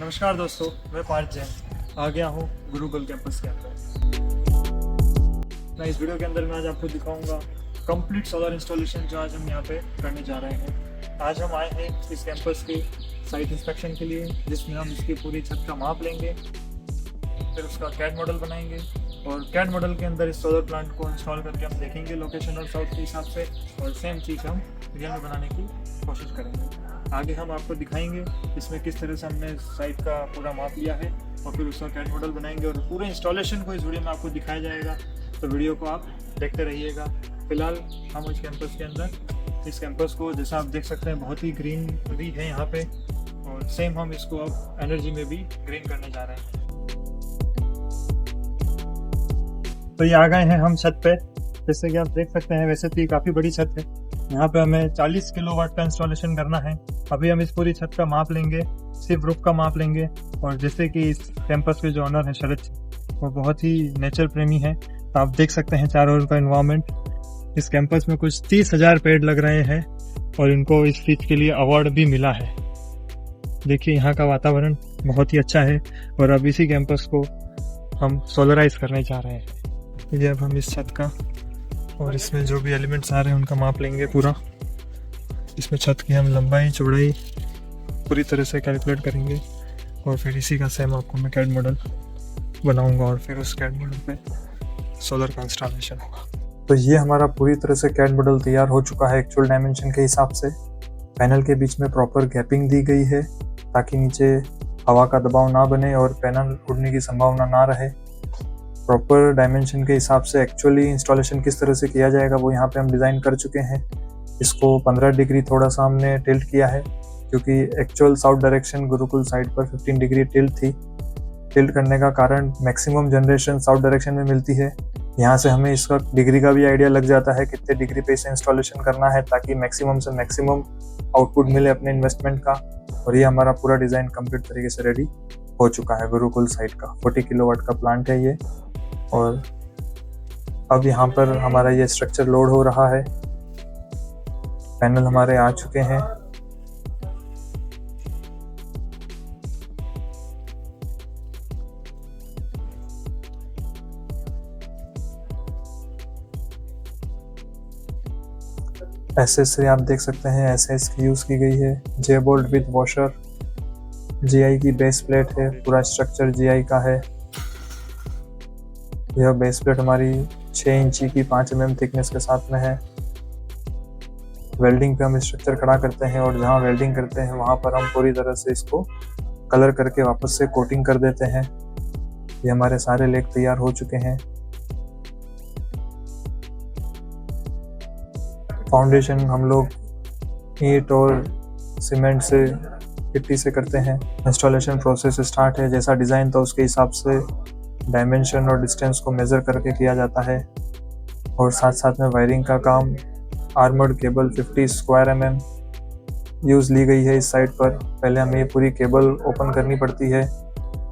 नमस्कार दोस्तों, मैं पार्थ जैन आ गया हूँ गुरुकुल कैंपस के अंदर। मैं इस वीडियो के अंदर मैं आज आपको दिखाऊंगा कंप्लीट सोलर इंस्टॉलेशन जो आज हम यहाँ पे करने जा रहे हैं। आज हम आए हैं इस कैंपस के साइट इंस्पेक्शन के लिए, जिसमें हम इसकी पूरी छत का माप लेंगे, फिर उसका कैड मॉडल बनाएंगे और कैड मॉडल के अंदर इस सोलर प्लांट को इंस्टॉल करके हम देखेंगे लोकेशन और साउथ के हिसाब से, और सेम चीज़ हम रियल में बनाने की कोशिश करेंगे। आगे हम आपको दिखाएंगे इसमें किस तरह से हमने साइट का पूरा माप लिया है और फिर उसका कैड मॉडल बनाएंगे और पूरे इंस्टॉलेशन को इस वीडियो में आपको दिखाया जाएगा। तो वीडियो को आप देखते रहिएगा। फिलहाल हम इस कैंपस के अंदर, इस कैंपस को जैसा आप देख सकते हैं बहुत ही ग्रीनरी है यहाँ पे, और सेम हम इसको अब एनर्जी में भी ग्रीन करने जा रहे हैं। तो ये आ गए हैं हम छत पे। जैसे कि आप देख सकते हैं, वैसे तो ये काफ़ी बड़ी छत है। यहाँ पे हमें 40 किलोवाट का इंस्टॉलेशन करना है। अभी हम इस पूरी छत का माप लेंगे, सिर्फ रूफ का माप लेंगे। और जैसे कि इस कैंपस के जो ऑनर है शरद, वो बहुत ही नेचर प्रेमी है। तो आप देख सकते हैं चारों ओर का एनवायरनमेंट। इस कैंपस में कुछ 30,000 पेड़ लग रहे हैं और इनको इस चीज़ के लिए अवार्ड भी मिला है। देखिए यहाँ का वातावरण बहुत ही अच्छा है और अब इसी कैंपस को हम सोलराइज करने जा रहे हैं। ये अब हम इस छत का और इसमें जो भी एलिमेंट्स आ रहे हैं उनका माप लेंगे पूरा। इसमें छत की हम लंबाई चौड़ाई पूरी तरह से कैलकुलेट करेंगे और फिर इसी का सेम आपको मैं कैड मॉडल बनाऊंगा और फिर उस कैड मॉडल पे सोलर का इंस्टॉलेशन होगा। तो ये हमारा पूरी तरह से कैड मॉडल तैयार हो चुका है एक्चुअल डायमेंशन के हिसाब से। पैनल के बीच में प्रॉपर गैपिंग दी गई है ताकि नीचे हवा का दबाव ना बने और पैनल उड़ने की संभावना ना रहे। प्रॉपर डायमेंशन के हिसाब से एक्चुअली इंस्टॉलेशन किस तरह से किया जाएगा वो यहाँ पे हम डिज़ाइन कर चुके हैं। इसको 15 डिग्री थोड़ा सा हमने टिल्ट किया है, क्योंकि actual south direction Gurukul side पर 15 डिग्री टिल्ट थी। टिल्ट करने का कारण मैक्सिमम जनरेशन साउथ डायरेक्शन में मिलती है। यहाँ से हमें इसका डिग्री का भी आइडिया लग जाता है कितने डिग्री पे इसे इंस्टॉलेशन करना है, ताकि मैक्सिमम से मैक्सिमम आउटपुट मिले अपने इन्वेस्टमेंट का। और ये हमारा पूरा डिज़ाइन कंप्लीट तरीके से रेडी हो चुका है गुरुकुल साइड का। 40 किलोवाट का प्लांट है ये। और अब यहाँ पर हमारा ये स्ट्रक्चर लोड हो रहा है। पैनल हमारे आ चुके हैं। एसएस से आप देख सकते हैं एसएस की यूज़ की गई है। जे बोल्ट विद वॉशर, जीआई की बेस प्लेट है। पूरा स्ट्रक्चर जीआई का है। यह बेस प्लेट हमारी 6 इंची की 5 mm थिकनेस के साथ में है। वेल्डिंग पे हम स्ट्रक्चर खड़ा करते हैं और जहाँ वेल्डिंग करते हैं वहाँ पर हम पूरी तरह से इसको कलर करके वापस से कोटिंग कर देते हैं। ये हमारे सारे लेग तैयार हो चुके हैं। फाउंडेशन हम लोग ईंट और सीमेंट से, मिट्टी से करते हैं। इंस्टॉलेशन प्रोसेस स्टार्ट है। जैसा डिज़ाइन था उसके हिसाब से डायमेंशन और डिस्टेंस को मेज़र करके किया जाता है। और साथ साथ में वायरिंग का काम, armoured cable 50 square mm use ली गई है इस साइड पर। पहले हमें ये पूरी केबल ओपन करनी पड़ती है।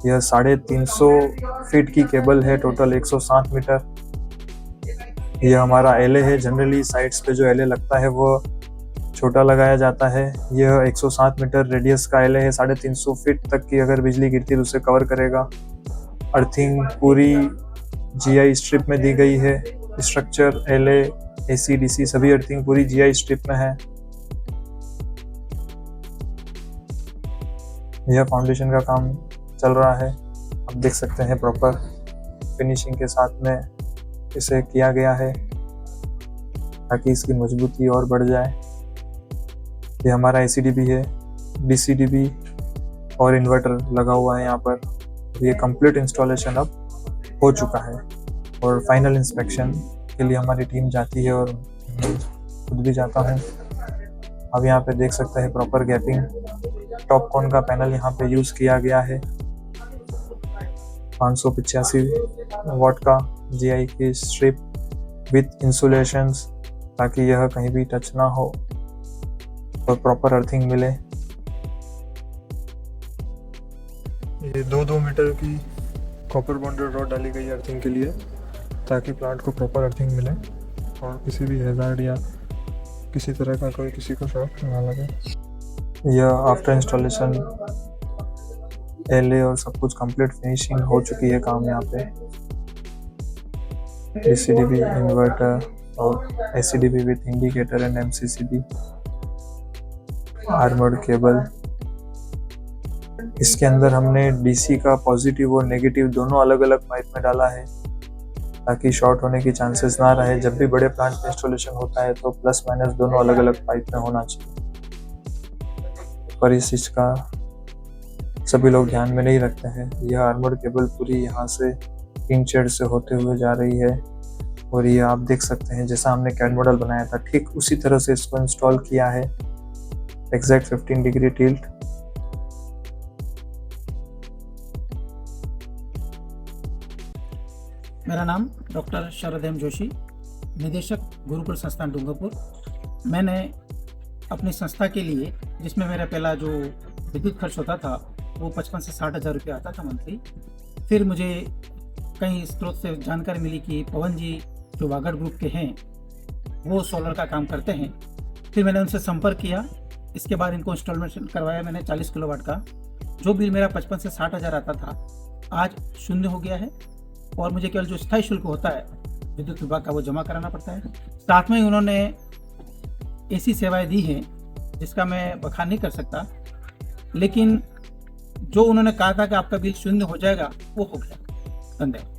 यह 350 फीट की केबल है, टोटल 107 मीटर। यह हमारा एले है। जनरली साइड्स पे जो एले लगता है वो छोटा लगाया जाता है। यह 107 मीटर रेडियस का एले है। 350 फीट तक की अगर बिजली गिरती है तो उसे कवर करेगा। अर्थिंग पूरी जीआई स्ट्रिप में दी गई है। स्ट्रक्चर, एलए, एसी, डीसी सभी अर्थिंग पूरी जीआई स्ट्रिप में है। यह फाउंडेशन का काम चल रहा है। आप देख सकते हैं प्रॉपर फिनिशिंग के साथ में इसे किया गया है ताकि इसकी मजबूती और बढ़ जाए। ये हमारा एसीडीबी है, डीसीडीबी और इन्वर्टर लगा हुआ है यहाँ पर। ये कंप्लीट इंस्टॉलेशन अब हो चुका है और फाइनल इंस्पेक्शन के लिए हमारी टीम जाती है और खुद भी जाता हूँ। अब यहाँ पे देख सकते हैं प्रॉपर गैपिंग। टॉप कॉन का पैनल यहाँ पे यूज़ किया गया है। 585 वाट का जीआई की स्ट्रिप विथ इंसुलेशंस, ताकि यह कहीं भी टच ना हो और प्रॉपर अर्थिंग मिले। ये 2-2 मीटर की कॉपर बॉन्डेड रॉड डाली गई है अर्थिंग के लिए, ताकि प्लांट को प्रॉपर अर्थिंग मिले और किसी भी हैजार्ड या किसी तरह का कोई किसी को शॉक ना लगे। यह आफ्टर इंस्टॉलेशन एलए और सब कुछ कंप्लीट फिनिशिंग हो चुकी है काम यहाँ पे। डीसीडीबी इन्वर्टर और ACDB with indicator and MCCB, armoured cable. इसके अंदर हमने डीसी का पॉजिटिव और नेगेटिव दोनों अलग अलग पाइप में डाला है ताकि शॉर्ट होने की चांसेस ना रहे। जब भी बड़े प्लांट में इंस्टॉलेशन होता है तो प्लस माइनस दोनों अलग अलग पाइप में होना चाहिए, पर इस चीज का सभी लोग ध्यान में नहीं रखते हैं। यह आर्मर्ड केबल पूरी यहाँ से टिन शेड से होते हुए जा रही है और ये आप देख सकते हैं जैसा हमने कैड मॉडल बनाया था ठीक उसी तरह से इसको इंस्टॉल किया है, एग्जैक्ट 15 डिग्री टिल्ट। मेरा नाम डॉक्टर शरदेम जोशी, निदेशक गुरुकुल संस्थान डूंगरपुर। मैंने अपनी संस्था के लिए, जिसमें मेरा पहला जो विद्युत खर्च होता था वो 55 से 60 हज़ार रुपये आता था मंथली। फिर मुझे कई स्रोत से जानकारी मिली कि पवन जी जो वागड़ ग्रुप के हैं वो सोलर का काम करते हैं। फिर मैंने उनसे संपर्क किया। इसके बाद इनको इंस्टॉलमेंट करवाया मैंने 40 किलोवाट का। जो बिल मेरा 55 से 60 हज़ार आता था आज 0 हो गया है और मुझे केवल जो स्थायी शुल्क होता है विद्युत विभाग का वो जमा कराना पड़ता है। साथ में ही उन्होंने ऐसी सेवाएं दी हैं जिसका मैं बखान नहीं कर सकता, लेकिन जो उन्होंने कहा था कि आपका बिल 0 हो जाएगा वो हो गया। धन्यवाद।